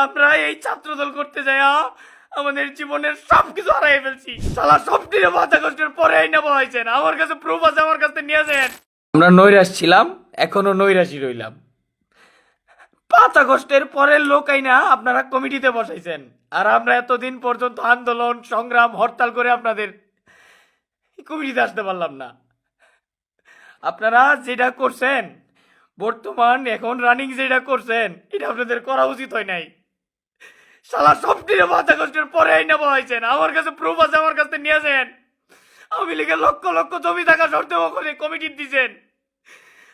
আমরা এই ছাত্রদল করতে যাই আমাদের জীবনের সবকিছু হারাই ফেলছি। শালা সবকিছু মাথা কষ্টের পরে আইনা বলাইছেন, আমার কাছে প্রুফ আছে, আমার কাছে নিয়ে যান। আমরা নৈরাশ ছিলাম, এখনো নৈরাশই রইলাম। পাতা কষ্টের পরের লোক আইনা আপনারা কমিটিতে বসাইছেন, আর আমরা এতদিন পর্যন্ত আন্দোলন সংগ্রাম হরতাল করে আপনাদের কমিটিতে আসতে পারলাম না। আপনারা যেটা করছেন বর্তমান এখন রানিং যেটা করছেন এটা আপনাদের করা উচিত হয় নাই। শালা সবকিছু মাথা কষ্টের পরে আইনা বলাইছেন, আমার কাছে প্রুফ আছে, আমার কাছে নিয়ে যান। আওয়ামী লীগের লক্ষ লক্ষ জমি থাকা সত্ত্বেও করে কমিটি দিচ্ছেন,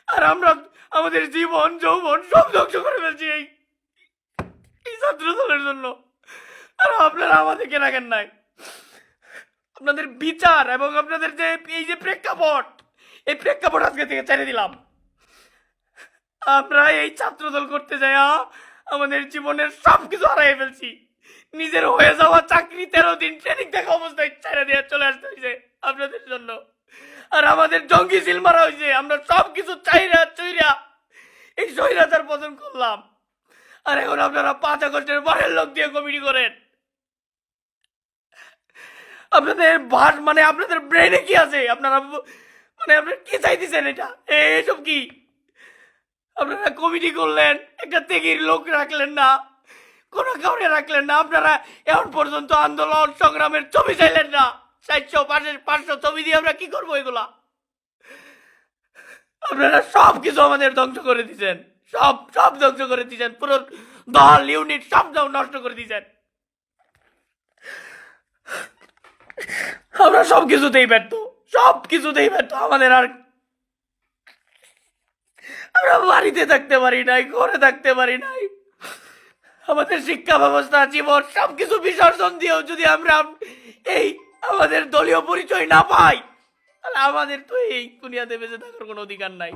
আর আমরা আমাদের জীবন যৌবন সব ধ্বংস করে ফেলছি এই ছাত্র দলের জন্য। আর আপনারা আমাদেরকে রাখেন নাই। আপনাদের বিচার এবং আপনাদের যে এই যে প্রেক্ষাপট, এই প্রেক্ষাপট আজকে থেকে ছেড়ে দিলাম। আমরা এই ছাত্রদল করতে যাই আমাদের জীবনের সবকিছু হারাই ফেলছি। নিজের হয়ে যাওয়া চাকরি 13 দিন ট্রেনিং দেখা অবস্থায় ছেড়ে দিয়ে চলে আসতে হয়েছে আপনাদের জন্য। আর আমাদের জঙ্গি সিল মারা হয়েছে, আমরা সবকিছু চইরা এই স্বৈরাচার পতন করলাম। আর এখন আপনারা 5 আগস্টের বারের লোক দিয়ে কমিটি করেন। আপনাদের ভাষ মানে আপনাদের ব্রেনে কি আছে? আপনারা মানে আপনারা কি চাইতেছেন? এটা এইসব কি? আপনারা কমিটি করলেন, একটা তেগির লোক রাখলেন না, কোনো কাউরে রাখলেন না। আপনারা এখন পর্যন্ত আন্দোলন সংগ্রামের ছবি চাইলেন না। 400-500 ছবি দিয়ে আমরা কি করবো এগুলা? আপনারা সব কিছু আমাদের ধ্বংস করে দিচ্ছেন, সব ধ্বংস করে দিচ্ছেন। পুরো দল ইউনিট সব নষ্ট করে দিচ্ছেন। আমরা সব কিছুতেই ব্যর্থ। আমাদের আর আমরা বাড়িতে থাকতে পারি নাই, ঘরে থাকতে পারি নাই। আমাদের শিক্ষা ব্যবস্থা, জীবন সবকিছু বিসর্জন দিয়েও যদি আমরা এই আমাদের দলীয় পরিচয় না পাই, তাহলে আমাদের তো এই দুনিয়াতে বেঁচে থাকার কোনো অধিকার নাই।